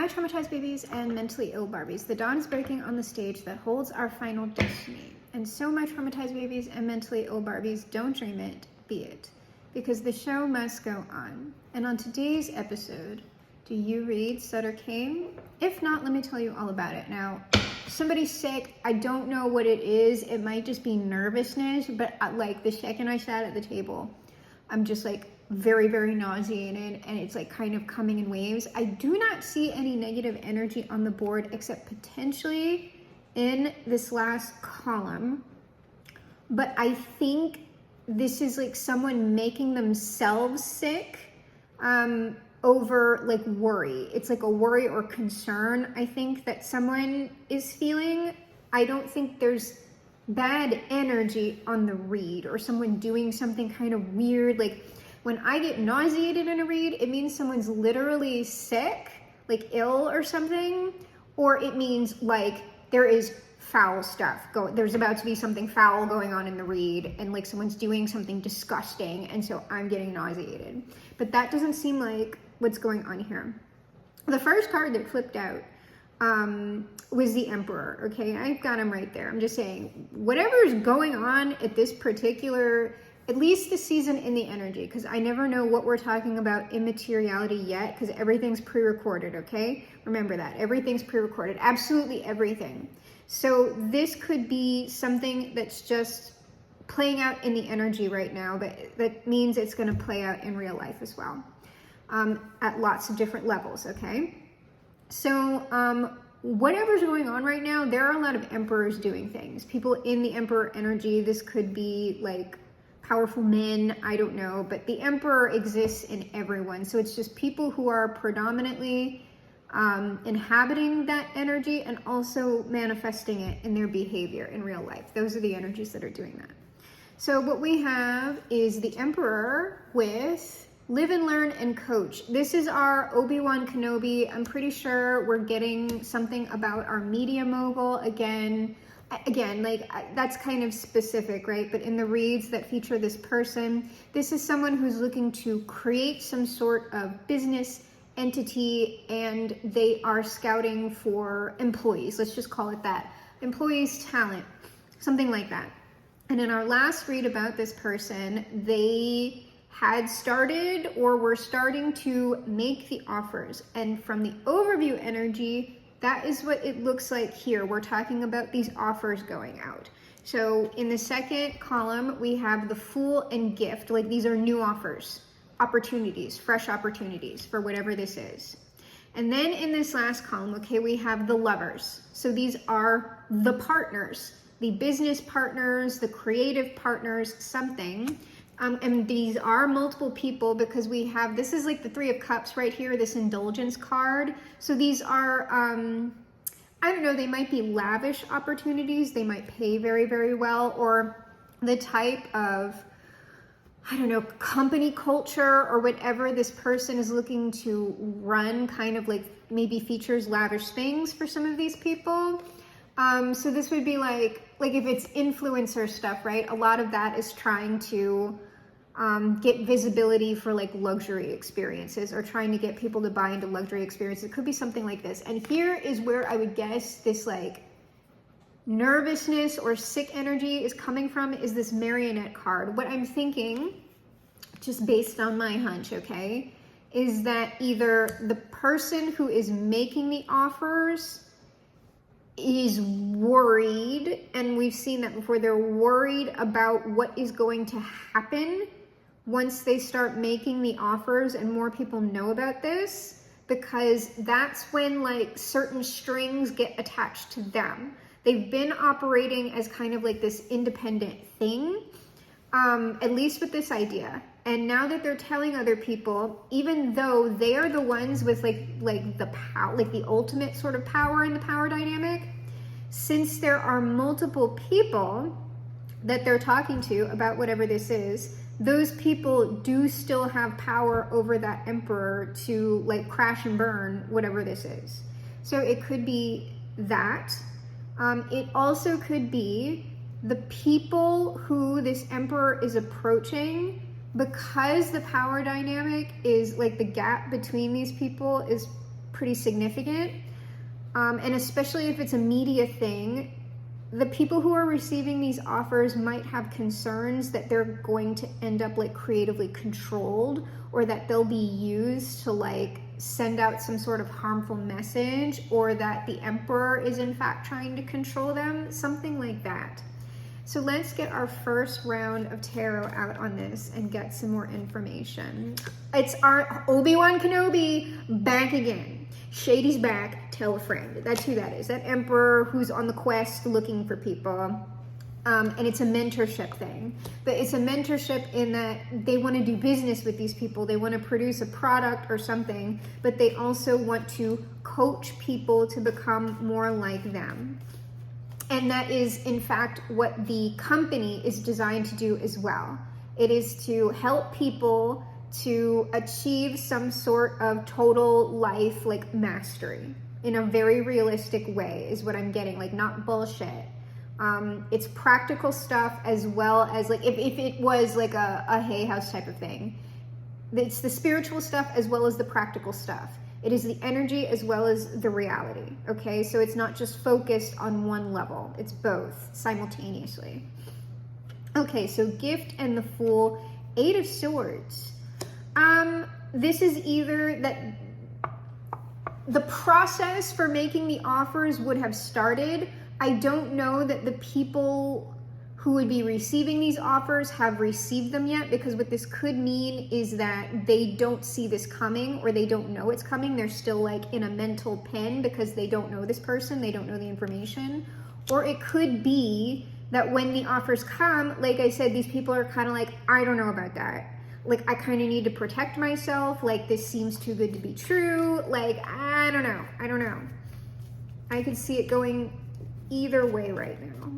Hi, traumatized babies and mentally ill Barbies. The dawn is breaking on the stage that holds our final destiny. And so my traumatized babies and mentally ill Barbies, don't dream it, be it. Because the show must go on. And on today's episode, do you read Sutter Kane? If not, let me tell you all about it. Now, somebody's sick. I don't know what it is. It might just be nervousness, but like the second I sat at the table, I'm just like very, very nauseated, and it's like kind of coming in waves. I do not see any negative energy on the board except potentially in this last column, but I think this is like someone making themselves sick over like worry. It's like a worry or concern, I think, that someone is feeling. I don't think there's bad energy on the read or someone doing something kind of weird. Like when I get nauseated in a read, it means someone's literally sick, like ill or something, or it means like there is foul stuff going. There's about to be something foul going on in the read, and like someone's doing something disgusting, and so I'm getting nauseated. But that doesn't seem like what's going on here. The first card that flipped out was the Emperor. Okay, I've got him right there. I'm just saying, whatever's going on at this particular, at least this season in the energy, because I never know what we're talking about immateriality yet, because everything's pre-recorded, okay? Remember that. Everything's pre-recorded. Absolutely everything. So this could be something that's just playing out in the energy right now, but that means it's going to play out in real life as well, at lots of different levels, okay? So whatever's going on right now, there are a lot of emperors doing things. People in the Emperor energy. This could be like powerful men, I don't know, but the Emperor exists in everyone. So it's just people who are predominantly inhabiting that energy and also manifesting it in their behavior in real life. Those are the energies that are doing that. So what we have is the Emperor with Live and Learn and Coach. This is our Obi-Wan Kenobi. I'm pretty sure we're getting something about our media mogul again, like that's kind of specific, right? But in the reads that feature this person, this is someone who's looking to create some sort of business entity, and they are scouting for employees. Let's just call it that. Employees, talent, something like that. And in our last read about this person, they had started or were starting to make the offers. And from the overview energy, that is what it looks like here. We're talking about these offers going out. So in the second column, we have the Fool and Gift. Like these are new offers, opportunities, fresh opportunities for whatever this is. And then in this last column, okay, we have the Lovers. So these are the partners, the business partners, the creative partners, something. And these are multiple people because we have, this is like the Three of Cups right here, this indulgence card. So these are, I don't know, they might be lavish opportunities. They might pay very, very well, or the type of, I don't know, company culture or whatever this person is looking to run kind of like maybe features lavish things for some of these people. So this would be like if it's influencer stuff, right? A lot of that is trying to get visibility for like luxury experiences or trying to get people to buy into luxury experiences. It could be something like this. And here is where I would guess this like nervousness or sick energy is coming from, is this marionette card. What I'm thinking, just based on my hunch, okay, is that either the person who is making the offers is worried, and we've seen that before, they're worried about what is going to happen once they start making the offers and more people know about this, because that's when like certain strings get attached to them. They've been operating as kind of like this independent thing, at least with this idea. And now that they're telling other people, even though they are the ones with like the power, like the ultimate sort of power in the power dynamic, since there are multiple people that they're talking to about whatever this is, those people do still have power over that Emperor to like crash and burn whatever this is. So it could be that. It also could be the people who this Emperor is approaching, because the power dynamic is like the gap between these people is pretty significant. And especially if it's a media thing, the people who are receiving these offers might have concerns that they're going to end up like creatively controlled, or that they'll be used to like send out some sort of harmful message, or that the emperor is in fact trying to control them, something like that. So let's get our first round of tarot out on this and get some more information. It's our Obi-Wan Kenobi back again. Shady's back, tell a friend. That's who that is. That emperor who's on the quest looking for people. And it's a mentorship thing. But it's a mentorship in that they want to do business with these people. They want to produce a product or something, but they also want to coach people to become more like them. And that is, in fact, what the company is designed to do as well. It is to help people to achieve some sort of total life like mastery in a very realistic way is what I'm getting, like not bullshit. It's practical stuff as well as like if it was like a Hay House type of thing. It's the spiritual stuff as well as the practical stuff. It is the energy as well as the reality, okay? So it's not just focused on one level. It's both simultaneously. Okay, so gift and the Fool, 8 of Swords. This is either that the process for making the offers would have started. I don't know that the people who would be receiving these offers have received them yet, because what this could mean is that they don't see this coming, or they don't know it's coming. They're still like in a mental pen because they don't know this person, they don't know the information. Or it could be that when the offers come, like I said, these people are kind of like, I don't know about that. Like, I kind of need to protect myself. Like, this seems too good to be true. Like, I don't know. I could see it going either way right now.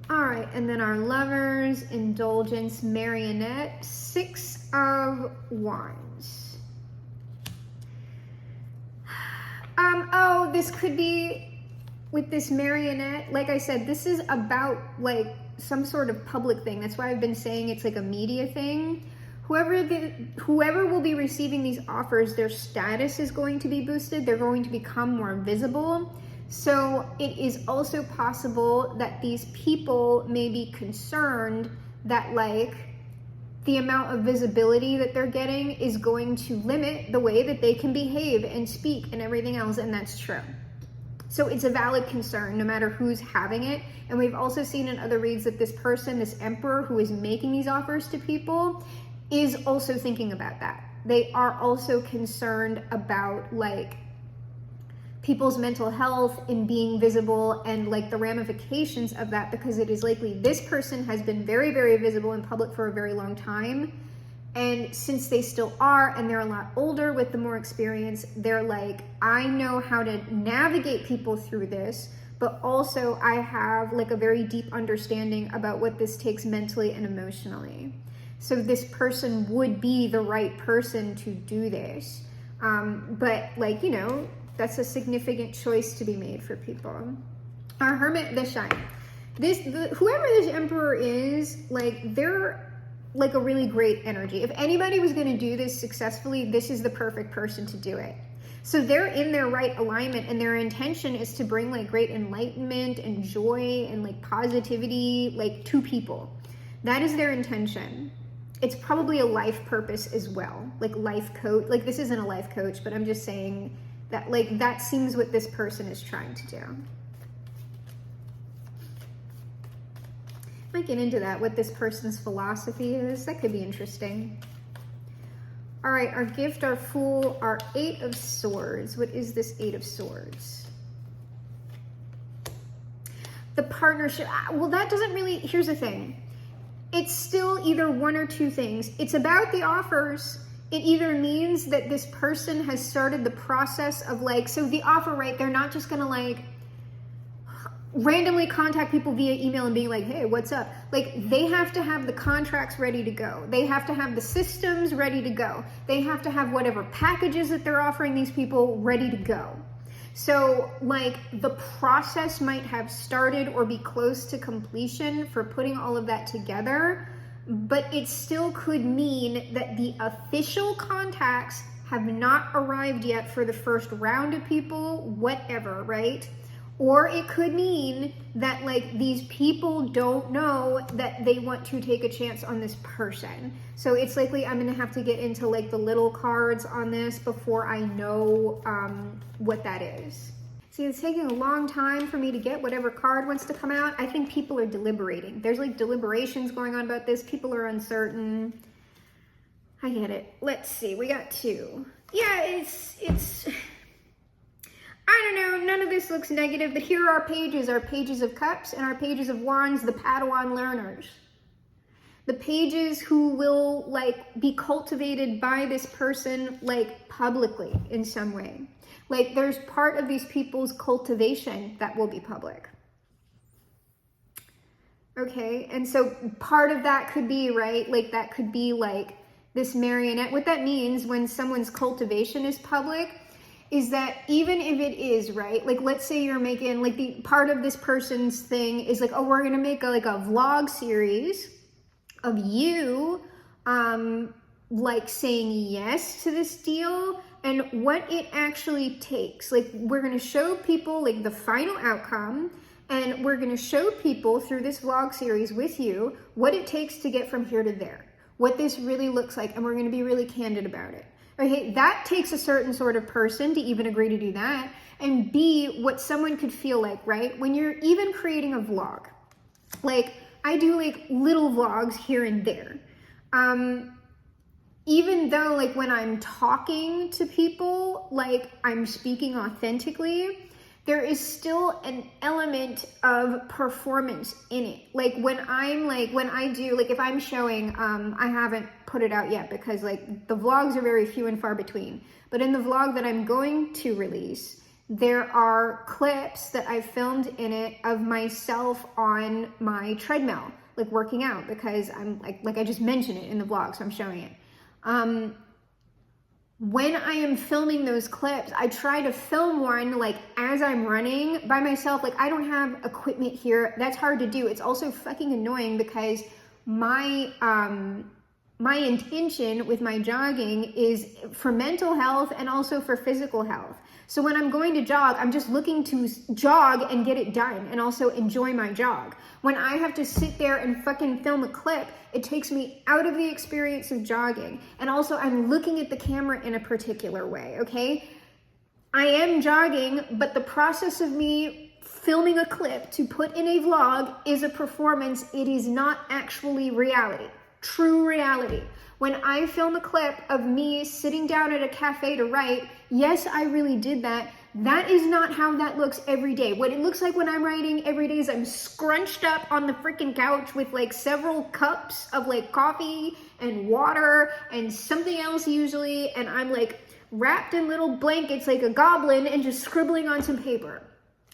All right, and then our Lovers, Indulgence, Marionette, 6 of Wands. Oh, this could be with this Marionette. Like I said, this is about like some sort of public thing. That's why I've been saying it's like a media thing. Whoever will be receiving these offers, their status is going to be boosted. They're going to become more visible. So it is also possible that these people may be concerned that like the amount of visibility that they're getting is going to limit the way that they can behave and speak and everything else, and that's true. So it's a valid concern no matter who's having it. And we've also seen in other reads that this person, this emperor who is making these offers to people, is also thinking about that. They are also concerned about like people's mental health and being visible and like the ramifications of that, because it is likely this person has been very, very visible in public for a very long time. And since they still are, and they're a lot older with the more experience, they're like, I know how to navigate people through this, but also I have like a very deep understanding about what this takes mentally and emotionally. So this person would be the right person to do this. But like, you know, that's a significant choice to be made for people. Our Hermit, the Shine. Whoever this emperor is, like, they're like a really great energy. If anybody was going to do this successfully, this is the perfect person to do it. So they're in their right alignment, and their intention is to bring like great enlightenment and joy and like positivity like to people. That is their intention. It's probably a life purpose as well, like life coach. Like, this isn't a life coach, but I'm just saying that like that seems what this person is trying to do. Might get into that, what this person's philosophy is. That could be interesting. All right, our gift, our Fool, our 8 of Swords. What is this 8 of Swords? The partnership. Well, that doesn't really, here's the thing. It's still either one or two things. It's about the offers. It either means that this person has started the process of like, so the offer, right? They're not just gonna like randomly contact people via email and being like, hey, what's up? Like, they have to have the contracts ready to go. They have to have the systems ready to go. They have to have whatever packages that they're offering these people ready to go. So like the process might have started or be close to completion for putting all of that together, but it still could mean that the official contacts have not arrived yet for the first round of people, whatever, right? Or it could mean that like these people don't know that they want to take a chance on this person. So it's likely I'm gonna have to get into like the little cards on this before I know what that is. See, it's taking a long time for me to get whatever card wants to come out. I think people are deliberating. There's like deliberations going on about this. People are uncertain. I get it. Let's see, we got 2. Yeah, it's I don't know, none of this looks negative, but here are our pages of cups and our pages of wands, the Padawan learners. The pages who will like be cultivated by this person like publicly in some way. Like there's part of these people's cultivation that will be public. Okay, and so part of that could be, right, like that could be like this marionette. What that means when someone's cultivation is public is that even if it is, right, like let's say you're making like the part of this person's thing is like, oh, we're gonna make a vlog series of you like saying yes to this deal and what it actually takes. Like we're gonna show people like the final outcome, and we're gonna show people through this vlog series with you what it takes to get from here to there, what this really looks like, and we're gonna be really candid about it. Okay, that takes a certain sort of person to even agree to do that. And B, what someone could feel like, right? When you're even creating a vlog, like I do like little vlogs here and there. Even though like when I'm talking to people, like I'm speaking authentically, there is still an element of performance in it. Like when I do, like if I'm showing, I haven't put it out yet because like the vlogs are very few and far between. But in the vlog that I'm going to release, there are clips that I filmed in it of myself on my treadmill, like working out, because I'm like I just mentioned it in the vlog, so I'm showing it. When I am filming those clips, I try to film one like as I'm running by myself. Like I don't have equipment here. That's hard to do. It's also fucking annoying because my intention with my jogging is for mental health and also for physical health. So when I'm going to jog, I'm just looking to jog and get it done and also enjoy my jog. When I have to sit there and fucking film a clip, it takes me out of the experience of jogging. And also I'm looking at the camera in a particular way, okay? I am jogging, but the process of me filming a clip to put in a vlog is a performance. It is not actually reality, true reality. When I film a clip of me sitting down at a cafe to write, yes, I really did that. That is not how that looks every day. What it looks like when I'm writing every day is I'm scrunched up on the freaking couch with like several cups of like coffee and water and something else usually, and I'm like wrapped in little blankets like a goblin and just scribbling on some paper.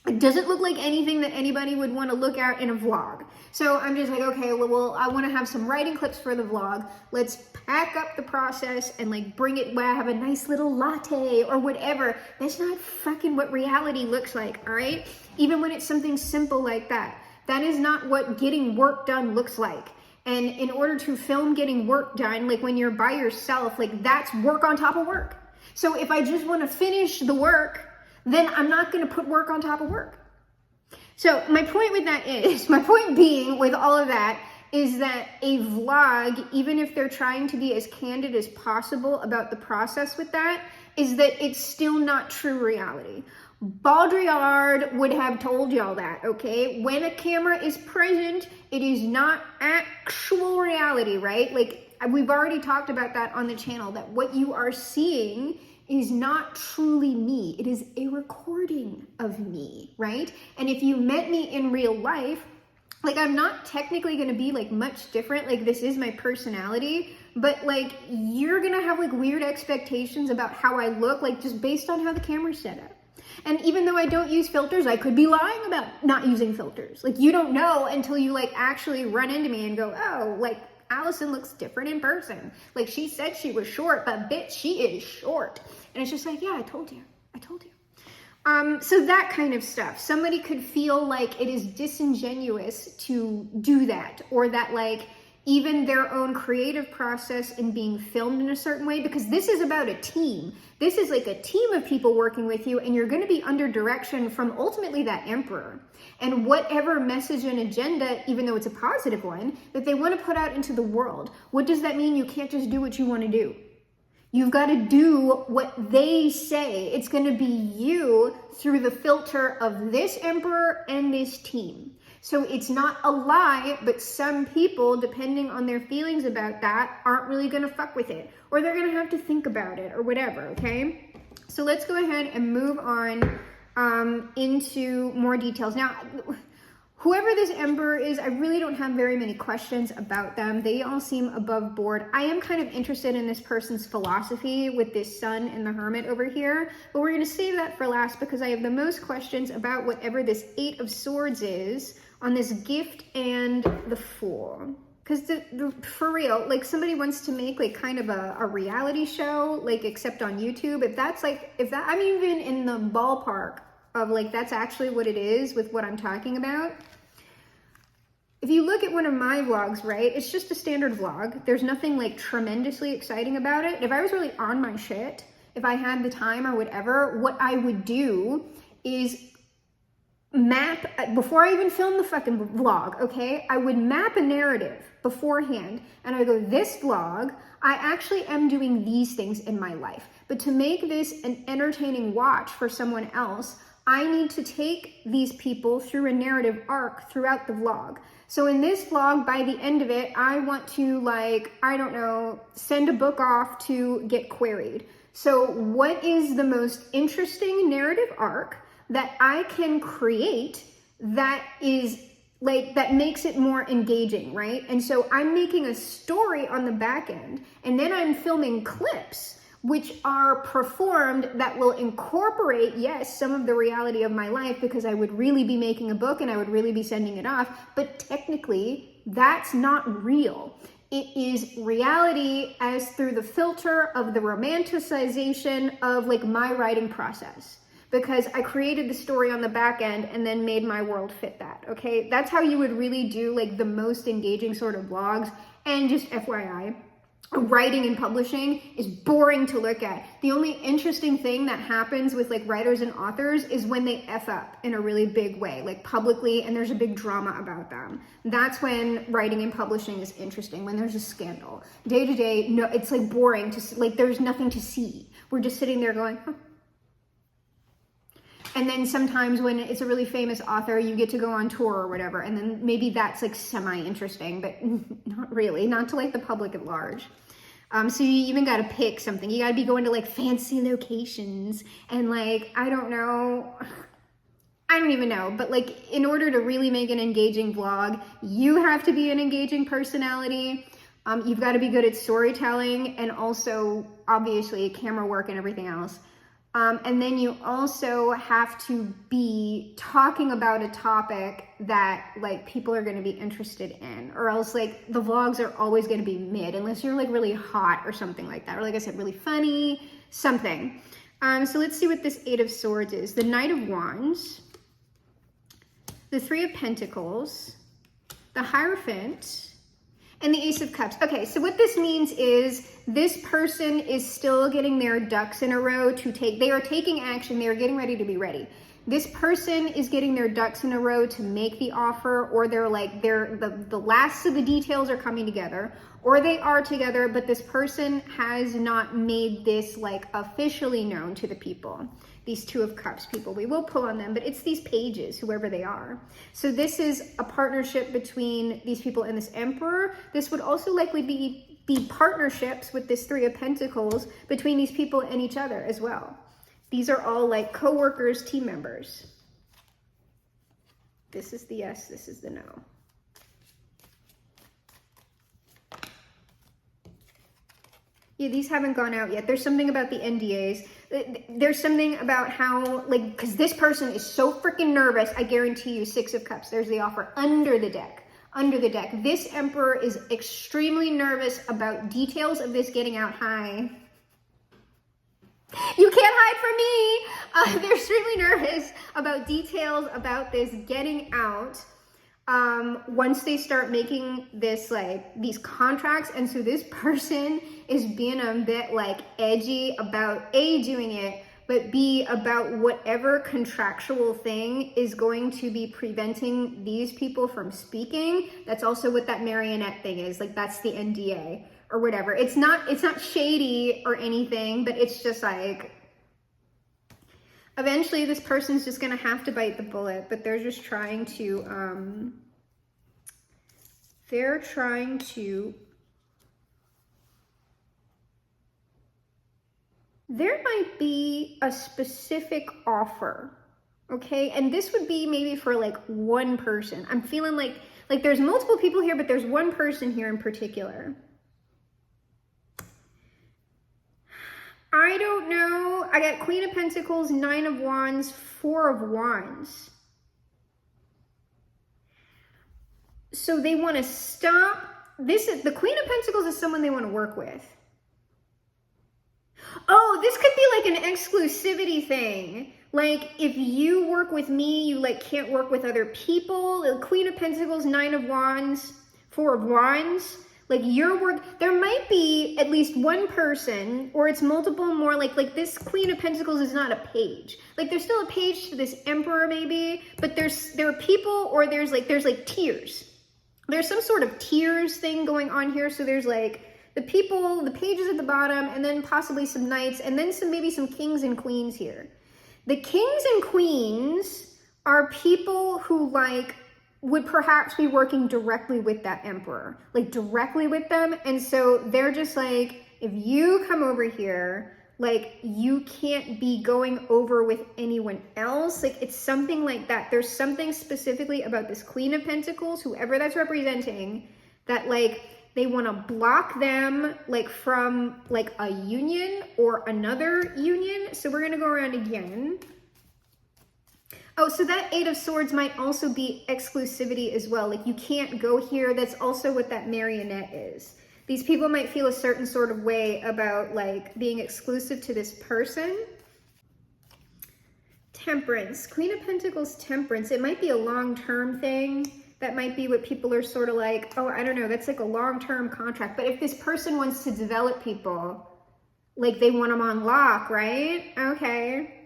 It doesn't look like anything that anybody would want to look at in a vlog. So I'm just like, okay, well, I want to have some writing clips for the vlog. Let's pack up the process and like bring it where I have a nice little latte or whatever. That's not fucking what reality looks like, all right? Even when it's something simple like that. That is not what getting work done looks like. And in order to film getting work done, like when you're by yourself, like that's work on top of work. So if I just want to finish the work, then I'm not going to put work on top of work. So my point with that is, my point being with all of that is that a vlog, even if they're trying to be as candid as possible about the process with that, is that it's still not true reality. Baudrillard would have told y'all that, okay? When a camera is present, it is not actual reality, right? Like we've already talked about that on the channel, that what you are seeing is not truly me. It is a recording of me, right? And if you met me in real life, like I'm not technically gonna be like much different. Like this is my personality, but like you're gonna have like weird expectations about how I look, like just based on how the camera's set up. And even though I don't use filters, I could be lying about not using filters. Like you don't know until you like actually run into me and go, oh, like Allison looks different in person. Like she said she was short, but bitch, she is short. And it's just like, yeah, I told you. So that kind of stuff. Somebody could feel like it is disingenuous to do that, or that like, even their own creative process in being filmed in a certain way, because this is about a team. This is like a team of people working with you, and you're going to be under direction from ultimately that emperor. And whatever message and agenda, even though it's a positive one, that they want to put out into the world. What does that mean? You can't just do what you want to do. You've got to do what they say. It's going to be you through the filter of this emperor and this team. So it's not a lie, but some people, depending on their feelings about that, aren't really going to fuck with it. Or they're going to have to think about it or whatever, okay? So let's go ahead and move on into more details. Now, whoever this emperor is, I really don't have very many questions about them. They all seem above board. I am kind of interested in this person's philosophy with this sun and the hermit over here, but we're going to save that for last because I have the most questions about whatever this 8 of Swords is on this gift and the Fool. Because for real, like somebody wants to make like kind of a reality show, like except on YouTube. I'm even in the ballpark of like, that's actually what it is with what I'm talking about. If you look at one of my vlogs, right, it's just a standard vlog. There's nothing like tremendously exciting about it. If I was really on my shit, if I had the time or whatever, what I would do is map, before I even film the fucking vlog, okay, I would map a narrative beforehand and I would go, this vlog, I actually am doing these things in my life. But to make this an entertaining watch for someone else, I need to take these people through a narrative arc throughout the vlog. So in this vlog, by the end of it, I want to like, I don't know, send a book off to get queried. So what is the most interesting narrative arc that I can create that is like, that makes it more engaging, right? And so I'm making a story on the back end, and then I'm filming clips which are performed that will incorporate, yes, some of the reality of my life, because I would really be making a book and I would really be sending it off, but technically that's not real. It is reality as through the filter of the romanticization of like my writing process, because I created the story on the back end and then made my world fit that, okay? That's how you would really do like the most engaging sort of vlogs. And just FYI, writing and publishing is boring to look at. The only interesting thing that happens with like writers and authors is when they F up in a really big way, like publicly, and there's a big drama about them. That's when writing and publishing is interesting, when there's a scandal. Day to day, no, it's like boring to, like there's nothing to see. We're just sitting there going, huh. And then sometimes when it's a really famous author, you get to go on tour or whatever, and then maybe that's like semi-interesting, but not really, not to like the public at large. So you even got to pick something. You got to be going to like fancy locations and like, I don't even know, but like in order to really make an engaging vlog, you have to be an engaging personality. You've got to be good at storytelling and also obviously camera work and everything else. And then you also have to be talking about a topic that like people are going to be interested in, or else like the vlogs are always going to be mid unless you're like really hot or something like that. Or like I said, really funny, something. So let's see what this 8 of Swords is. The Knight of Wands, the 3 of Pentacles, the Hierophant, and the Ace of Cups. Okay, so what this means is this person is still getting their ducks in a row to take, they are taking action, they are getting ready to be ready. This person is getting their ducks in a row to make the offer, or they're like, the last of the details are coming together, or they are together, but this person has not made this like officially known to the people. These 2 of Cups people, we will pull on them, but it's these pages, whoever they are. So this is a partnership between these people and this Emperor. This would also likely be partnerships with this 3 of Pentacles between these people and each other as well. These are all like co-workers, team members. This is the yes, this is the no. Yeah, these haven't gone out yet. There's something about the NDAs. There's something about how, like, because this person is so freaking nervous, I guarantee you, 6 of Cups. There's the offer under the deck. Under the deck. This Emperor is extremely nervous about details of this getting out. Hi. You can't hide from me. They're extremely nervous about details about this getting out. once they start making this, like, these contracts, and so this person is being a bit, like, edgy about A, doing it, but B, about whatever contractual thing is going to be preventing these people from speaking. That's also what that marionette thing is. Like, that's the NDA or whatever. It's not shady or anything, but it's just like, eventually this person's just gonna have to bite the bullet, but they're just trying to, there might be a specific offer, okay? And this would be maybe for like one person. I'm feeling like there's multiple people here, but there's one person here in particular. I don't know. I got Queen of Pentacles, Nine of Wands, Four of Wands. So they want to stop. The Queen of Pentacles is someone they want to work with. Oh, this could be like an exclusivity thing. Like, if you work with me, you like can't work with other people. The Queen of Pentacles, Nine of Wands, Four of Wands. Like, your work, there might be at least one person, or it's multiple more, like this Queen of Pentacles is not a page. Like, there's still a page to this Emperor maybe, but there are people, or there's like tiers. There's some sort of tiers thing going on here. So there's like the people, the pages at the bottom, and then possibly some knights, and then maybe some kings and queens here. The kings and queens are people who like would perhaps be working directly with that emperor, like directly with them. And so they're just like, if you come over here, like, you can't be going over with anyone else. Like, it's something like that. There's something specifically about this Queen of Pentacles, whoever that's representing, that like they want to block them like from like a union or another union. So we're going to go around again. Oh, so that Eight of Swords might also be exclusivity as well. Like, you can't go here. That's also what that marionette is. These people might feel a certain sort of way about like being exclusive to this person. Temperance, Queen of Pentacles, Temperance. It might be a long-term thing. That might be what people are sort of like, oh, I don't know, that's like a long-term contract. But if this person wants to develop people, like they want them on lock, right? Okay.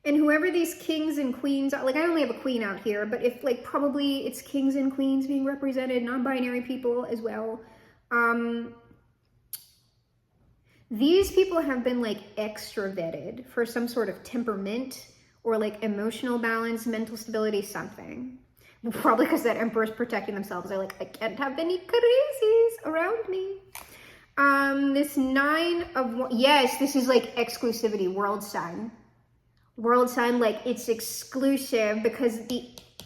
And whoever these kings and queens are, like, I only have a queen out here, but if like probably it's kings and queens being represented, non-binary people as well. These people have been like extra vetted for some sort of temperament or like emotional balance, mental stability, something. Probably because that emperor's protecting themselves. They're like, I can't have any crazies around me. This Nine of, yes, this is like exclusivity, world sign. World sign, like it's exclusive because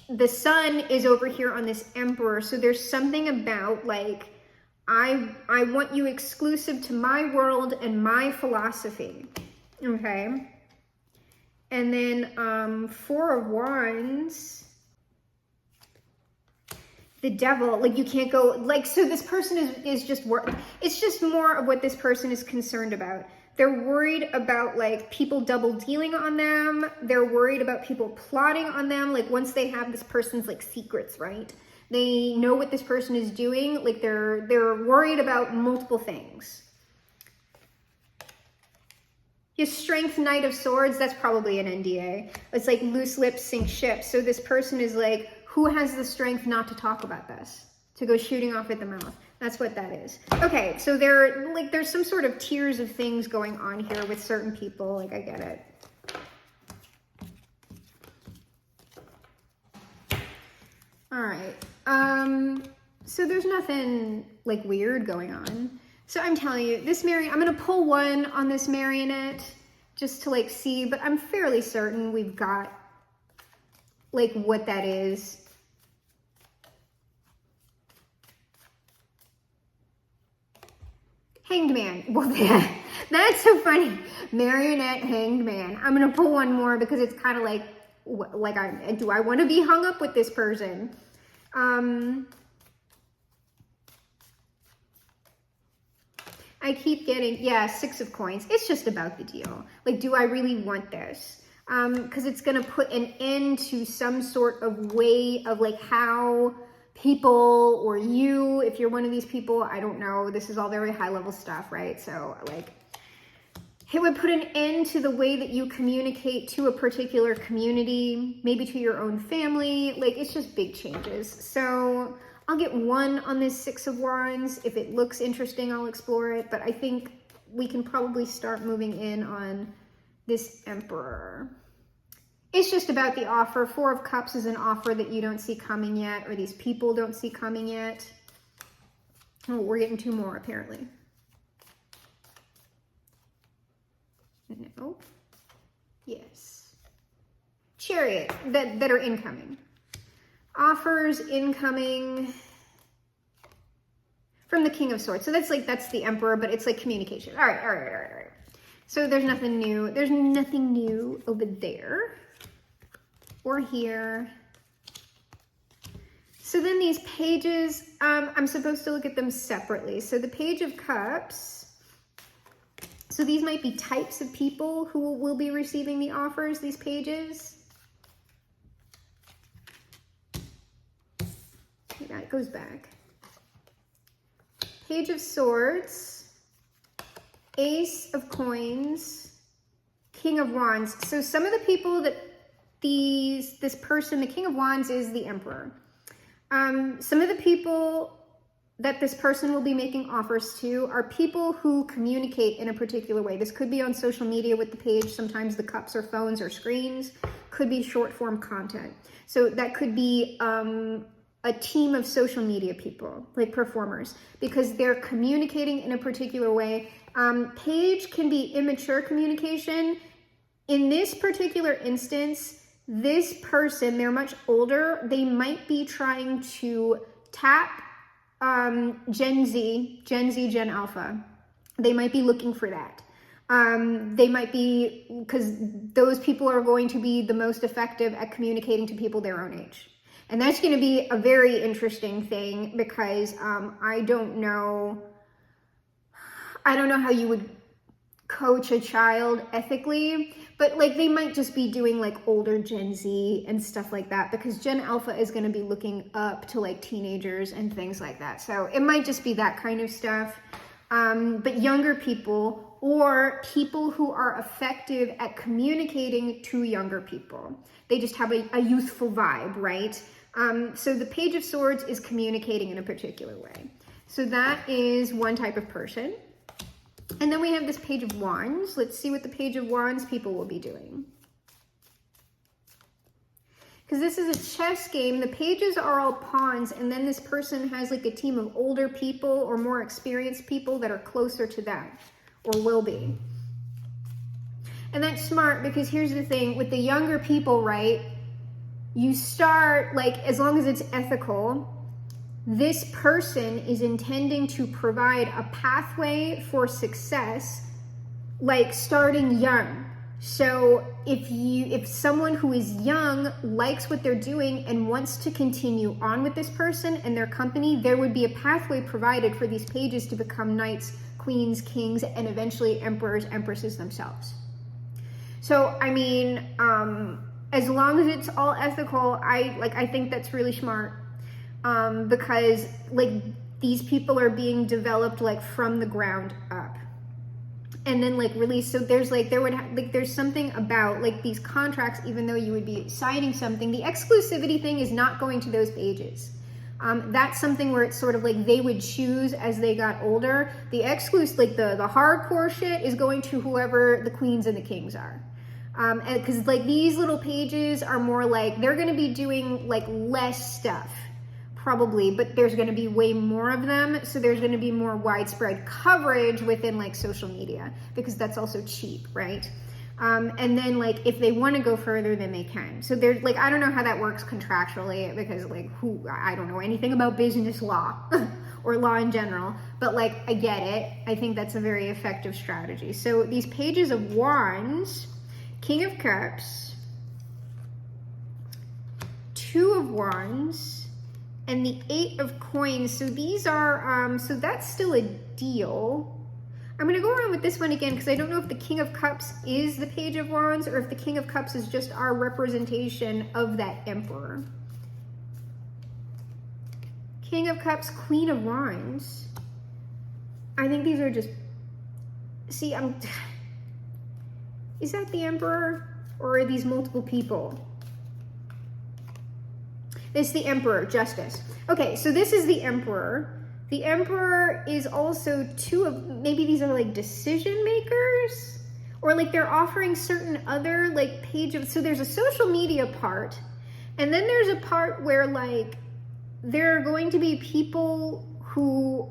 the sun is over here on this emperor. So there's something about like, I want you exclusive to my world and my philosophy. Okay. And then Four of Wands, the Devil, like you can't go, like, so this person is just, it's just more of what this person is concerned about. They're worried about like people double dealing on them. They're worried about people plotting on them. Like once they have this person's like secrets, right? They know what this person is doing. Like they're worried about multiple things. Your Strength, Knight of Swords, that's probably an NDA. It's like loose lips sink ships. So this person is like, who has the strength not to talk about this? To go shooting off at the mouth. That's what that is. Okay, so there's some sort of tiers of things going on here with certain people. Like, I get it. All right. So there's nothing like weird going on. So I'm telling you, this I'm gonna pull one on this marionette just to like see, but I'm fairly certain we've got like what that is. Hanged Man. Well, that's so funny. Marionette, Hanged Man. I'm gonna pull one more because it's kind of like do I want to be hung up with this person? I keep getting, yeah, Six of Coins. It's just about the deal. Like, do I really want this? because it's going to put an end to some sort of way of like how people, or you, if you're one of these people, I don't know, this is all very high level stuff, right? So like, it would put an end to the way that you communicate to a particular community, maybe to your own family. Like, it's just big changes. So I'll get 1 on this 6 of Wands. If it looks interesting, I'll explore it. But I think we can probably start moving in on this Emperor. It's just about the offer. 4 of Cups is an offer that you don't see coming yet, or these people don't see coming yet. Oh, we're getting 2 more apparently. No. Yes. Chariot that are incoming. Offers incoming from the King of Swords. So that's the Emperor, but it's like communication. All right. So there's nothing new. There's nothing new over there or here. So then these pages, I'm supposed to look at them separately. So the Page of Cups. So these might be types of people who will be receiving the offers, these pages. Yeah, it goes back. Page of Swords, Ace of Coins, King of Wands. So some of the people that this person, the King of Wands is the Emperor. Some of the people that this person will be making offers to are people who communicate in a particular way. This could be on social media with the page. Sometimes the cups are phones or screens. Could be short form content. So that could be a team of social media people, like performers, because they're communicating in a particular way. Page can be immature communication. In this particular instance, this person, they're much older. They might be trying to tap Gen Z, Gen Alpha. They might be looking for that. They might be, because those people are going to be the most effective at communicating to people their own age. And that's going to be a very interesting thing, because I don't know how you would coach a child ethically, but like they might just be doing like older Gen Z and stuff like that, because Gen Alpha is going to be looking up to like teenagers and things like that. So it might just be that kind of stuff. But younger people, or people who are effective at communicating to younger people, they just have a youthful vibe, right? So the Page of Swords is communicating in a particular way. So that is one type of person. And then we have this Page of Wands. Let's see what the Page of Wands people will be doing. Because this is a chess game. The pages are all pawns, and then this person has like a team of older people or more experienced people that are closer to them, or will be. And that's smart, because here's the thing. With the younger people, right, you start, like, as long as it's ethical, this person is intending to provide a pathway for success, like starting young. So if someone who is young likes what they're doing and wants to continue on with this person and their company, there would be a pathway provided for these pages to become knights, queens, kings, and eventually emperors, empresses themselves. So, I mean, as long as it's all ethical, I think that's really smart. Because like these people are being developed like from the ground up and then like released. So there's like, there's something about like these contracts, even though you would be signing something, the exclusivity thing is not going to those pages. That's something where it's sort of like they would choose as they got older. The like the hardcore shit is going to whoever the queens and the kings are. And because like these little pages are more like, they're going to be doing like less stuff. Probably, but there's going to be way more of them. So there's going to be more widespread coverage within like social media, because that's also cheap, right? And then like if they want to go further, then they can. So there's like, I don't know how that works contractually, because like I don't know anything about business law or law in general, but like I get it. I think that's a very effective strategy. So these pages of Wands, King of Cups, 2 of Wands, and the 8 of Coins. So these are, so that's still a deal. I'm going to go around with this one again because I don't know if the King of Cups is the Page of Wands or if the King of Cups is just our representation of that Emperor. King of Cups, Queen of Wands. I think these are just, see, is that the Emperor or are these multiple people? It's the Emperor, Justice. Okay, so this is the Emperor. The Emperor is also two of, maybe these are like decision makers, or like they're offering certain other like page of, so there's a social media part, and then there's a part where like there are going to be people who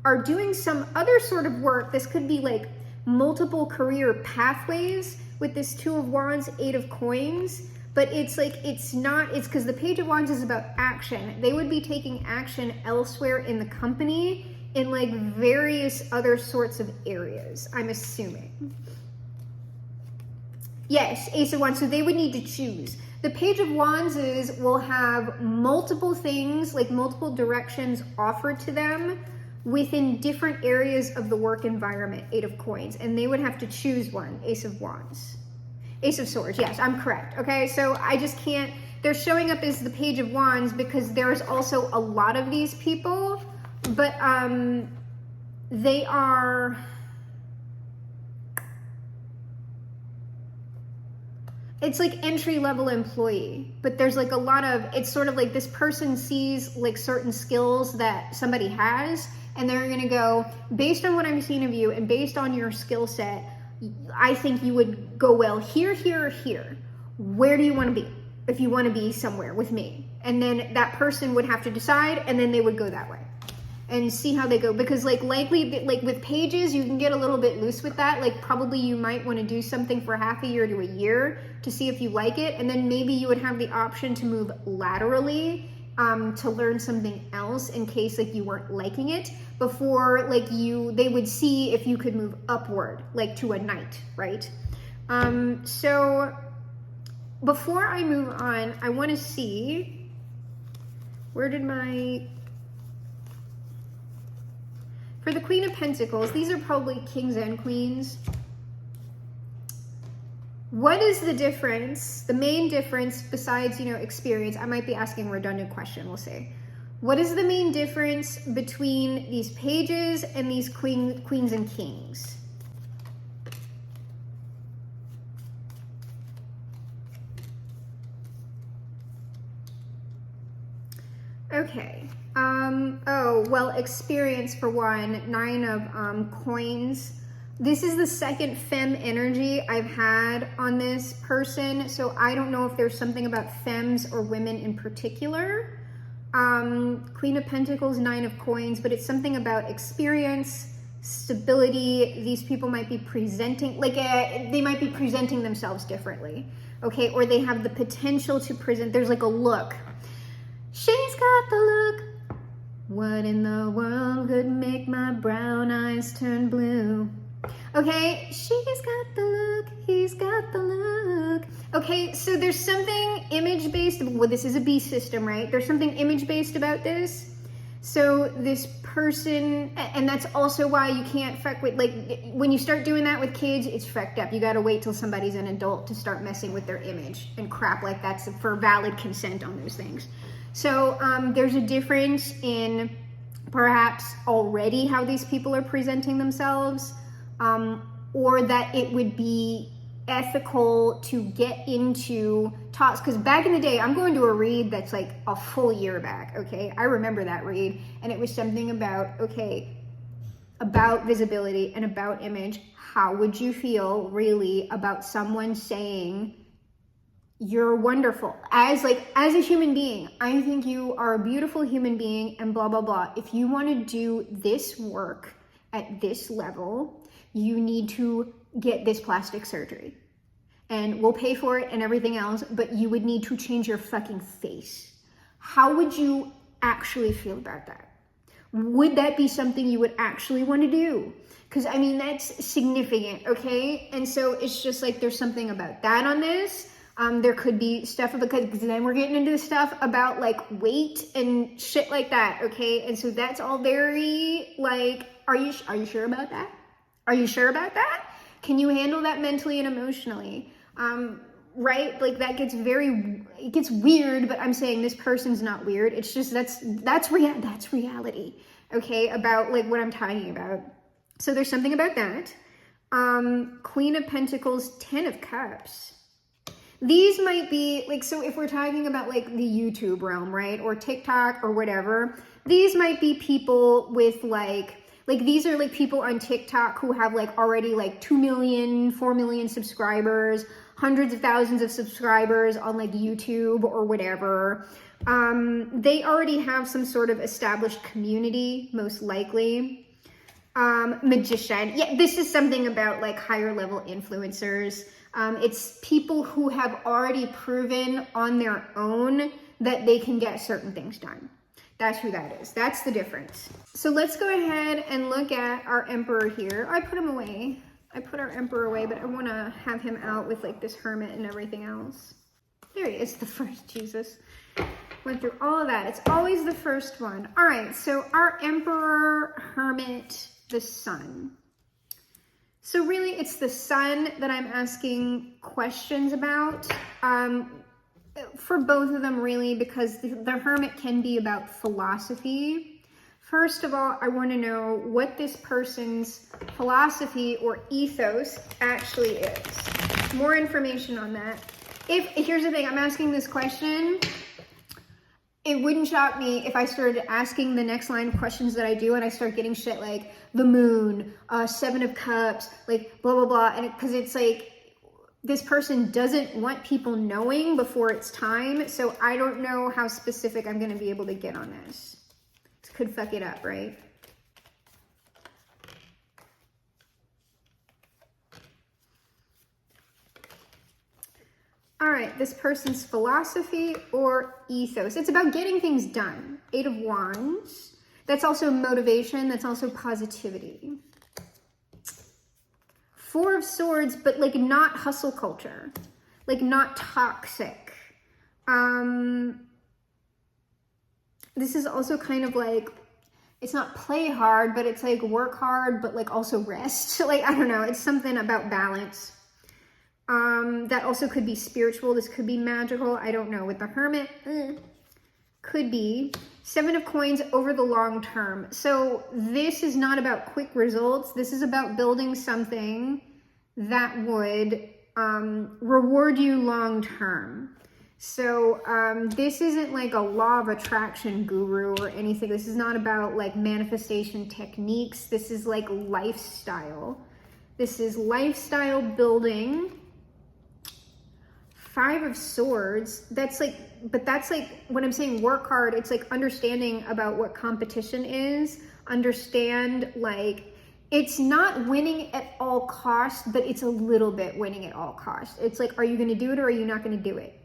are doing some other sort of work. This could be like multiple career pathways with this Two of Wands, Eight of Coins. But it's like, it's not, it's because the Page of Wands is about action. They would be taking action elsewhere in the company in like various other sorts of areas, I'm assuming. Yes, Ace of Wands, so they would need to choose. The Page of Wands will have multiple things, like multiple directions offered to them within different areas of the work environment, Eight of Coins, and they would have to choose one, Ace of Wands. Ace of Swords, yes, I'm correct. Okay, so I just can't, they're showing up as the Page of Wands because there's also a lot of these people, but they are, it's like entry-level employee, but there's like a lot of, it's sort of like this person sees like certain skills that somebody has, and they're gonna go, based on what I'm seeing of you and based on your skill set, I think you would go well here, here, or here. Where do you want to be? If you want to be somewhere with me. And then that person would have to decide, and then they would go that way and see how they go. Because like likely, like with pages, you can get a little bit loose with that. Like probably you might want to do something for half a year to a year to see if you like it. And then maybe you would have the option to move laterally to learn something else in case like you weren't liking it before like they would see if you could move upward like to a knight, right? So before I move on, I want to see, where did for the Queen of Pentacles, these are probably kings and queens. What is the difference, the main difference besides, experience? I might be asking a redundant question, we'll see. What is the main difference between these pages and these queens and kings? Okay. Oh, well, experience for one, 9 of coins. This is the second femme energy I've had on this person, so I don't know if there's something about femmes or women in particular. Queen of Pentacles, 9 of coins, but it's something about experience, stability. These people might be presenting, they might be presenting themselves differently, okay? Or they have the potential to present, there's like a look. She's got the look. What in the world could make my brown eyes turn blue? Okay, she's got the look, he's got the look. Okay, so there's something image-based, well, this is a B system, right? There's something image-based about this. So this person, and that's also why you can't fuck with, when you start doing that with kids, it's fucked up. You gotta wait till somebody's an adult to start messing with their image and crap like that's for valid consent on those things. So there's a difference in perhaps already how these people are presenting themselves, or that it would be ethical to get into talks. Because back in the day, I'm going to a read that's like a full year back, okay? I remember that read, and it was something about, okay, about visibility and about image. How would you feel really about someone saying, you're wonderful as a human being, I think you are a beautiful human being and blah, blah, blah. If you want to do this work at this level, you need to get this plastic surgery and we'll pay for it and everything else, but you would need to change your fucking face. How would you actually feel about that? Would that be something you would actually want to do? Because I mean, that's significant, okay? And so it's just like, there's something about that on this. There could be stuff, because then we're getting into the stuff about like weight and shit like that, okay? And so that's all very like, are you sure about that? Are you sure about that? Can you handle that mentally and emotionally? Right? Like that gets it gets weird, but I'm saying this person's not weird. It's just, that's reality. Okay. About like what I'm talking about. So there's something about that. Queen of Pentacles, 10 of Cups. These might be like, so if we're talking about like the YouTube realm, right? Or TikTok or whatever, these might be people with like these are like people on TikTok who have like already like 2 million, 4 million subscribers, hundreds of thousands of subscribers on like YouTube or whatever. They already have some sort of established community, most likely. Magician. Yeah, this is something about like higher level influencers. It's people who have already proven on their own that they can get certain things done. That's who that is. That's the difference. So let's go ahead and look at our Emperor here. I put him away. I put our Emperor away, but I want to have him out with like this Hermit and everything else. There he is, the first. Jesus. Went through all of that. It's always the first one. All right, so our Emperor, Hermit, the Sun. So really, it's the Sun that I'm asking questions about. For both of them, really, because the Hermit can be about philosophy. First of all, I want to know what this person's philosophy or ethos actually is. More information on that. Here's the thing, I'm asking this question. It wouldn't shock me if I started asking the next line of questions that I do and I start getting shit like the Moon, 7 of Cups, like blah, blah, blah. And because it's like, this person doesn't want people knowing before it's time. So I don't know how specific I'm going to be able to get on this. This could fuck it up, right? All right, this person's philosophy or ethos. It's about getting things done. 8 of Wands. That's also motivation. That's also positivity. 4 of Swords, but like not hustle culture. Like not toxic. This is also kind of like, it's not play hard, but it's like work hard, but like also rest. Like, I don't know. It's something about balance. That also could be spiritual. This could be magical. I don't know. With the Hermit, could be. 7 of Coins over the long term. So this is not about quick results. This is about building something that would reward you long term. So this isn't like a law of attraction guru or anything. This is not about like manifestation techniques. This is like lifestyle. This is lifestyle building. 5 of Swords, that's like, but that's like, when I'm saying work hard, it's like understanding about what competition is, understand like, it's not winning at all costs, but it's a little bit winning at all costs. It's like, are you going to do it or are you not going to do it?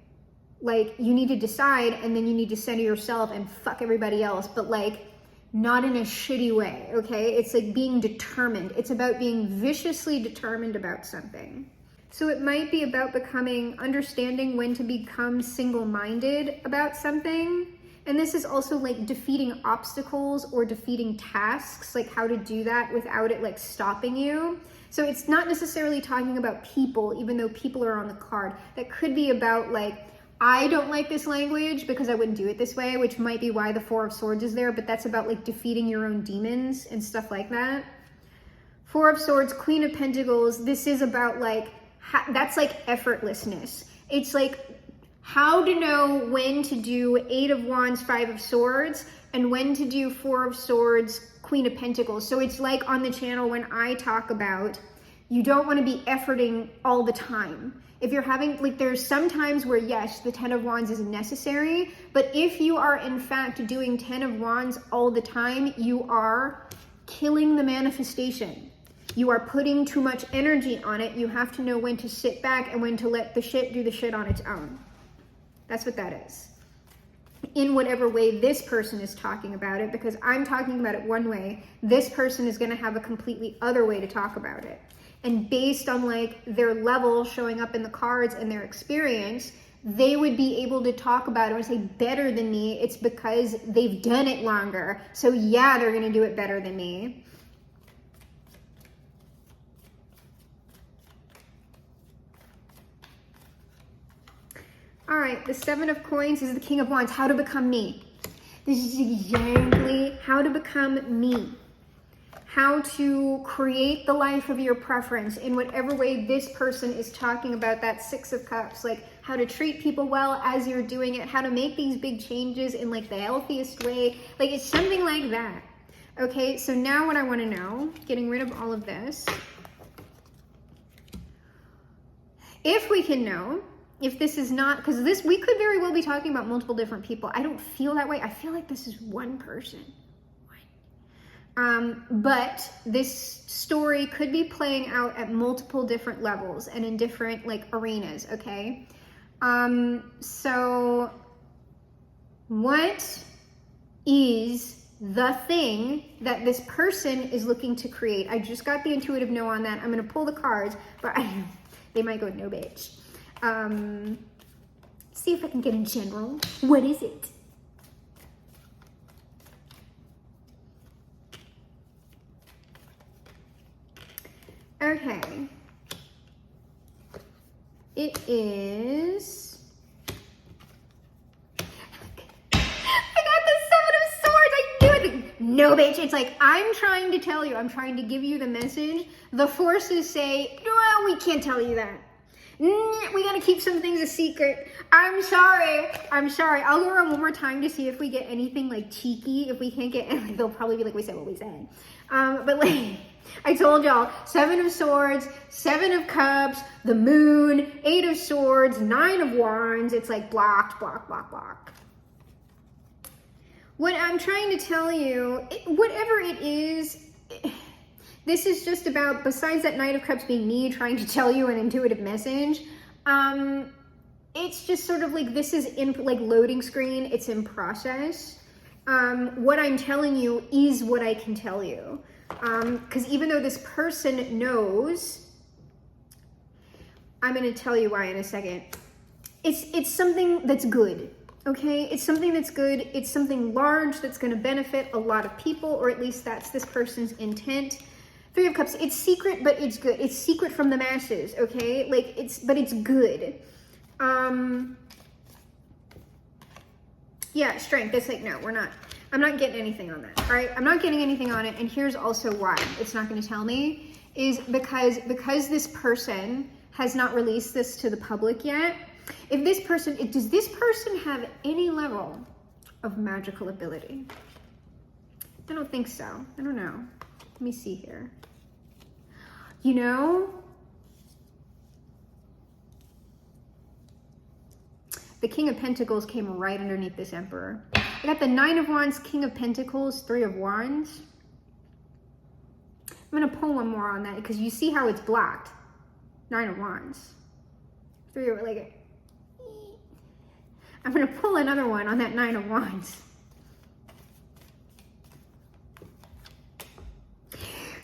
Like, you need to decide, and then you need to center yourself and fuck everybody else, but like, not in a shitty way, okay? It's like being determined. It's about being viciously determined about something. So it might be about understanding when to become single-minded about something. And this is also like defeating obstacles or defeating tasks, like how to do that without it like stopping you. So it's not necessarily talking about people, even though people are on the card. That could be about like, I don't like this language because I wouldn't do it this way, which might be why the 4 of Swords is there, but that's about like defeating your own demons and stuff like that. 4 of Swords, Queen of Pentacles, this is about like, that's like effortlessness. It's like how to know when to do 8 of Wands, 5 of Swords, and when to do 4 of Swords, Queen of Pentacles. So it's like on the channel when I talk about, you don't want to be efforting all the time. If you're having, like there's some times where yes, the 10 of Wands is necessary, but if you are in fact doing 10 of Wands all the time, you are killing the manifestation. You are putting too much energy on it. You have to know when to sit back and when to let the shit do the shit on its own. That's what that is. In whatever way this person is talking about it, because I'm talking about it one way, this person is going to have a completely other way to talk about it. And based on like their level showing up in the cards and their experience, they would be able to talk about it and say better than me. It's because they've done it longer. So yeah, they're going to do it better than me. All right, the 7 of coins is the King of Wands. How to become me. This is exactly how to become me. How to create the life of your preference in whatever way this person is talking about that 6 of Cups. Like how to treat people well as you're doing it. How to make these big changes in like the healthiest way. Like it's something like that. Okay, so now what I want to know, getting rid of all of this. If we can know, if this is not, because this, we could very well be talking about multiple different people. I don't feel that way. I feel like this is one person. But this story could be playing out at multiple different levels and in different like arenas, okay? So what is the thing that this person is looking to create? I just got the intuitive no on that. I'm gonna pull the cards, but they might go no bitch. See if I can get in general. What is it? Okay. It is... I got the 7 of Swords. I knew it. No, bitch. It's like, I'm trying to tell you. I'm trying to give you the message. The forces say, no, we can't tell you that. We gotta keep some things a secret. I'm sorry. I'll go around one more time to see if we get anything like cheeky. If we can't get, like, they'll probably be like, we said what we said. But like, I told y'all, 7 of Swords, 7 of Cups, the Moon, 8 of Swords, 9 of Wands. It's like blocked. What I'm trying to tell you, whatever it is, this is just about, besides that Knight of Cups being me trying to tell you an intuitive message, it's just sort of like, this is in like loading screen, it's in process. What I'm telling you is what I can tell you. Because even though this person knows, I'm going to tell you why in a second. It's something that's good, okay? It's something that's good. It's something large that's going to benefit a lot of people, or at least that's this person's intent. 3 of Cups, it's secret, but it's good. It's secret from the masses, okay? Like, but it's good. Yeah, Strength. It's like, no, I'm not getting anything on that, all right? I'm not getting anything on it, and here's also why it's not going to tell me, is because this person has not released this to the public yet. If this person, does this person have any level of magical ability? I don't think so. I don't know. Let me see here. You know, the King of Pentacles came right underneath this Emperor. I got the 9 of Wands, King of Pentacles, 3 of Wands. I'm going to pull one more on that because you see how it's blocked. 9 of Wands. 3 of, like, I'm going to pull another one on that 9 of Wands.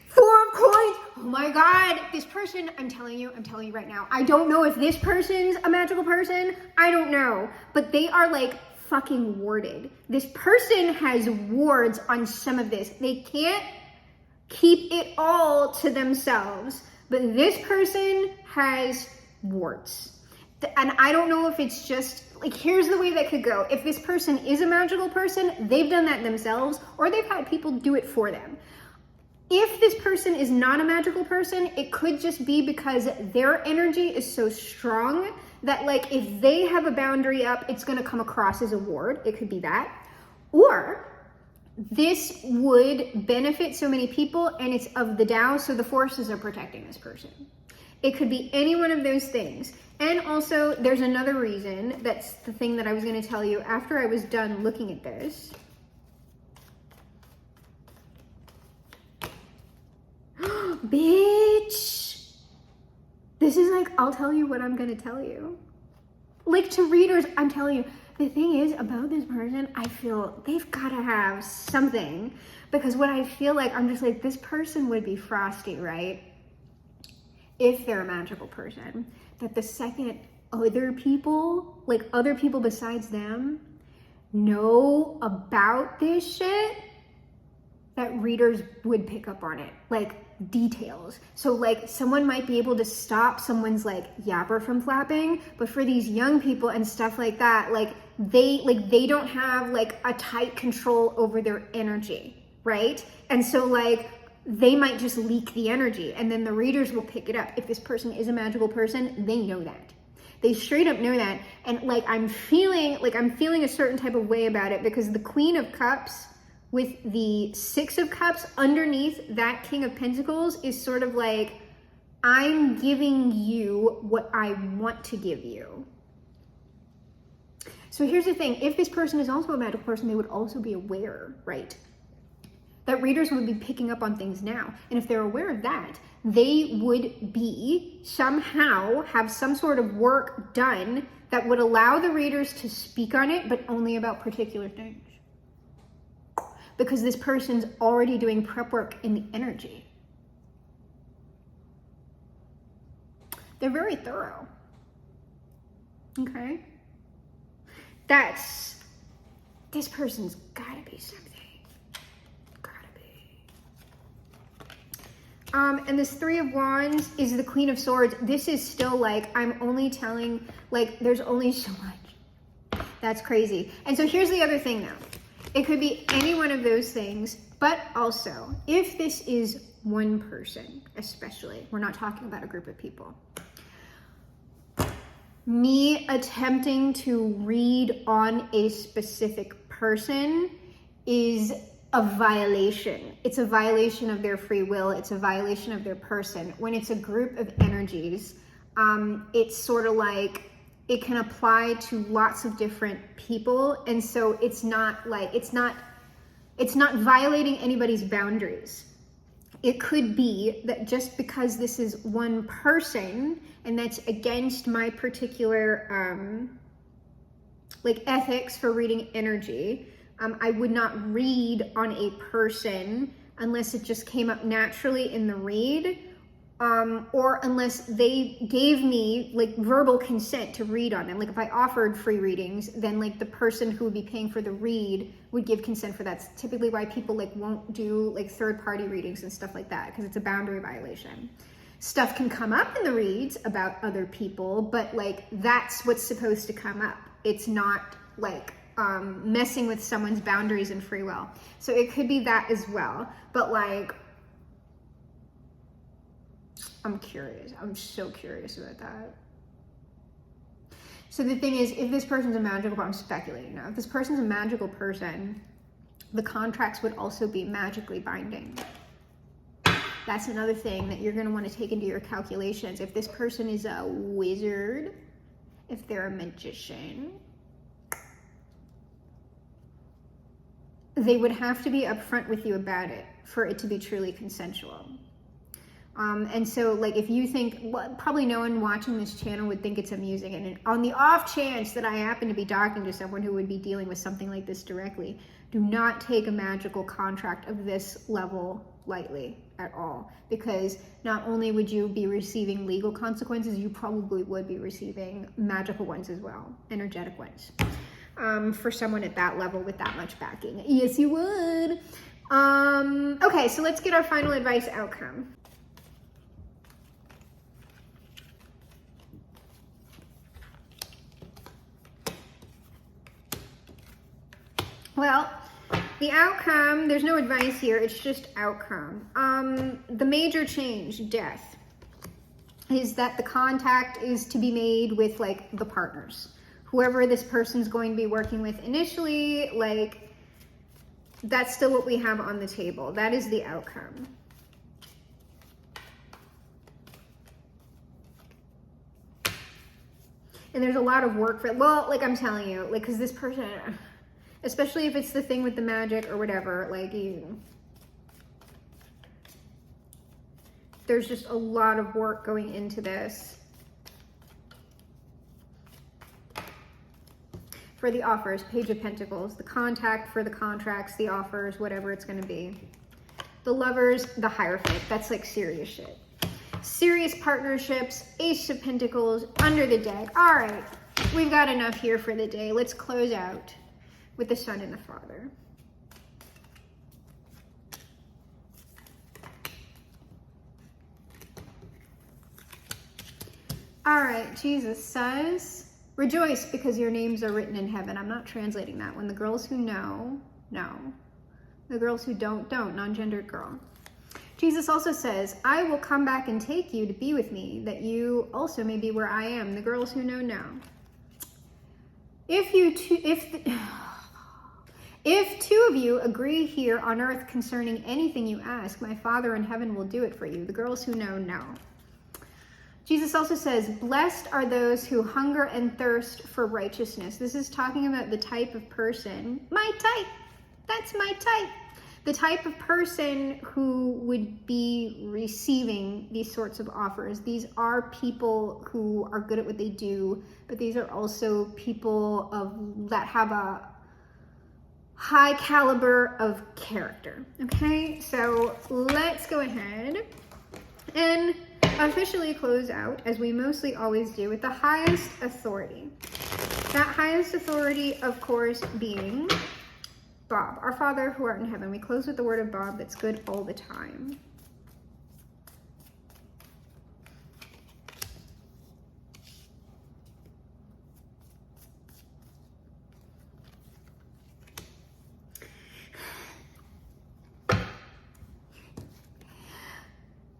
4 of Coins. Oh my God, this person, I'm telling you right now, I don't know if this person's a magical person. I don't know, but they are like fucking warded. This person has wards on some of this. They can't keep it all to themselves, but this person has wards. And I don't know if it's just, like, here's the way that could go. If this person is a magical person, they've done that themselves, or they've had people do it for them. If this person is not a magical person, it could just be because their energy is so strong that, like, if they have a boundary up, it's going to come across as a ward. It could be that. Or this would benefit so many people and it's of the Tao, so the forces are protecting this person. It could be any one of those things. And also, there's another reason. That's the thing that I was going to tell you after I was done looking at this. Bitch, this is like, I'll tell you what I'm gonna tell you. Like, to readers, I'm telling you, the thing is about this person, I feel they've gotta have something, because what I feel like, I'm just like, this person would be frosty, right? If they're a magical person, that the second other people, like other people besides them, know about this shit, that readers would pick up on it. Like, details. So like someone might be able to stop someone's like yapper from flapping, but for these young people and stuff like that, like they don't have like a tight control over their energy, right? And so like they might just leak the energy, and then the readers will pick it up. If this person is a magical person, they know that. They straight up know that. And like I'm feeling a certain type of way about it, because the Queen of Cups with the Six of Cups underneath that King of Pentacles is sort of like, I'm giving you what I want to give you. So here's the thing, if this person is also a magical person, they would also be aware, right? That readers would be picking up on things now. And if they're aware of that, they would be somehow have some sort of work done that would allow the readers to speak on it, but only about particular things. Because this person's already doing prep work in the energy. They're very thorough. Okay? This person's gotta be something. And this Three of Wands is the Queen of Swords. This is still like, I'm only telling, like, there's only so much. That's crazy. And so here's the other thing though. It could be any one of those things, but also, if this is one person, especially, we're not talking about a group of people. Me attempting to read on a specific person is a violation. It's a violation of their free will. It's a violation of their person. When it's a group of energies, it's sort of like, it can apply to lots of different people. And so it's not violating anybody's boundaries. It could be that just because this is one person and that's against my particular like ethics for reading energy, I would not read on a person unless it just came up naturally in the read, or unless they gave me like verbal consent to read on them. Like if I offered free readings, then like the person who would be paying for the read would give consent for that. It's typically why people like won't do like third-party readings and stuff like that, because it's a boundary violation. Stuff can come up in the reads about other people, but like that's what's supposed to come up. It's not like messing with someone's boundaries and free will. So it could be that as well. But like, I'm curious. I'm so curious about that. So the thing is, if this person's a magical, I'm speculating now. If this person's a magical person, the contracts would also be magically binding. That's another thing that you're going to want to take into your calculations. If this person is a wizard, if they're a magician, they would have to be upfront with you about it for it to be truly consensual. And so like if you think, well, probably no one watching this channel would think it's amusing, and on the off chance that I happen to be talking to someone who would be dealing with something like this directly, do not take a magical contract of this level lightly at all, because not only would you be receiving legal consequences, you probably would be receiving magical ones as well, energetic ones. For someone at that level with that much backing. Yes, you would. Okay, so let's get our final advice outcome. Well, the outcome, there's no advice here, it's just outcome. The major change, death, is that the contact is to be made with like the partners. Whoever this person's going to be working with initially, like that's still what we have on the table. That is the outcome. And there's a lot of work for, well, like I'm telling you, like, because this person, especially if it's the thing with the magic or whatever, like there's just a lot of work going into this. For the offers, Page of Pentacles, the contact for the contracts, the offers, whatever it's going to be. The lovers, the Hierophant, that's like serious shit. Serious partnerships, Ace of Pentacles, under the deck. All right, we've got enough here for the day. Let's close out with the Sun and the Father. All right, Jesus says, rejoice because your names are written in heaven. I'm not translating that one. The girls who know, know. The girls who don't, non-gendered girl. Jesus also says, I will come back and take you to be with me, that you also may be where I am. The girls who know, know. If two of you agree here on earth concerning anything you ask, my Father in heaven will do it for you. The girls who know, know. Jesus also says, blessed are those who hunger and thirst for righteousness. This is talking about the type of person, my type, that's my type. The type of person who would be receiving these sorts of offers. These are people who are good at what they do, but these are also people that have a high caliber of character. Okay, so let's go ahead and officially close out, as we mostly always do, with the highest authority. That highest authority, of course, being Bob, our Father who art in heaven. We close with the word of Bob that's good all the time.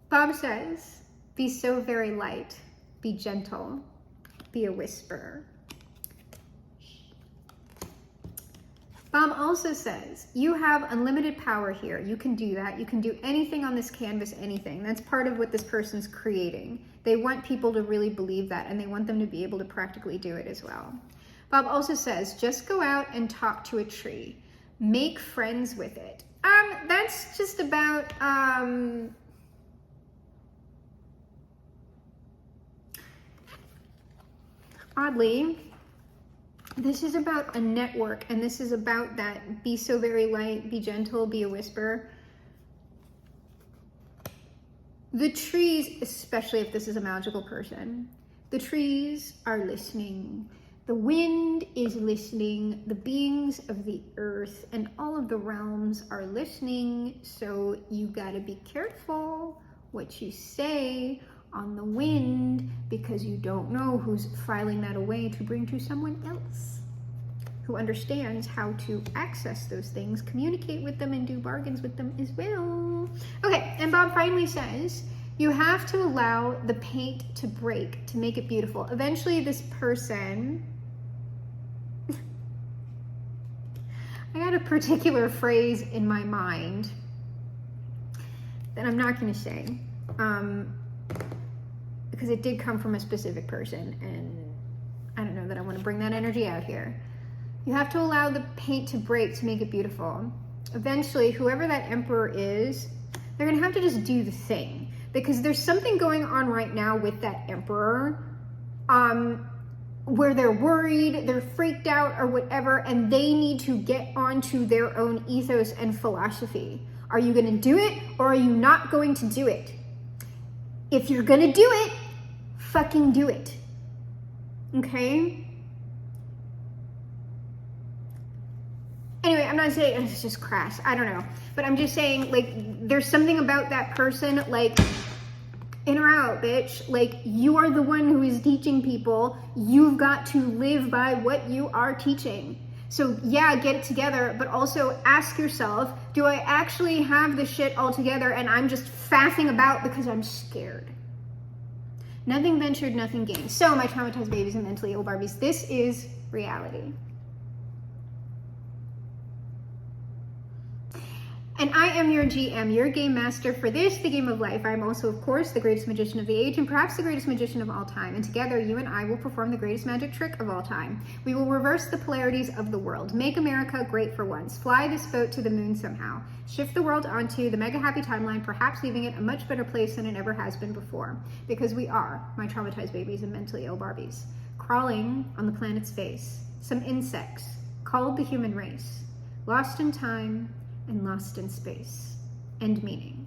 Bob says, be so very light, be gentle, be a whisperer. Bob also says, you have unlimited power here. You can do that. You can do anything on this canvas, anything. That's part of what this person's creating. They want people to really believe that, and they want them to be able to practically do it as well. Bob also says, just go out and talk to a tree. Make friends with it. That's just about, oddly, this is about a network, and this is about that be so very light, be gentle, be a whisper. The trees, especially if this is a magical person, the trees are listening. The wind is listening. The beings of the earth and all of the realms are listening. So you gotta be careful what you say on the wind, because you don't know who's filing that away to bring to someone else who understands how to access those things, communicate with them, and do bargains with them as well. Okay, and Bob finally says, you have to allow the paint to break to make it beautiful. Eventually this person, I got a particular phrase in my mind that I'm not gonna say, because it did come from a specific person, and I don't know that I want to bring that energy out here. You have to allow the paint to break to make it beautiful. Eventually, whoever that emperor is, they're gonna have to just do the thing, because there's something going on right now with that emperor, where they're worried, they're freaked out or whatever, and they need to get onto their own ethos and philosophy. Are you gonna do it, or are you not going to do it? If you're gonna do it, fucking do it. Okay? Anyway, I'm not saying it's just crass, I don't know, but I'm just saying, like, there's something about that person, like, in or out, bitch. Like, you are the one who is teaching people. You've got to live by what you are teaching. So yeah, get it together, but also ask yourself, do I actually have this shit all together and I'm just faffing about because I'm scared? Nothing ventured, nothing gained. So my traumatized babies and mentally ill Barbies, this is reality. And I am your GM, your game master for this, the game of life. I am also, of course, the greatest magician of the age and perhaps the greatest magician of all time. And together, you and I will perform the greatest magic trick of all time. We will reverse the polarities of the world. Make America great for once. Fly this boat to the moon somehow. Shift the world onto the mega happy timeline, perhaps leaving it a much better place than it ever has been before. Because we are, my traumatized babies and mentally ill Barbies, crawling on the planet's face. Some insects called the human race, lost in time and lost in space and meaning.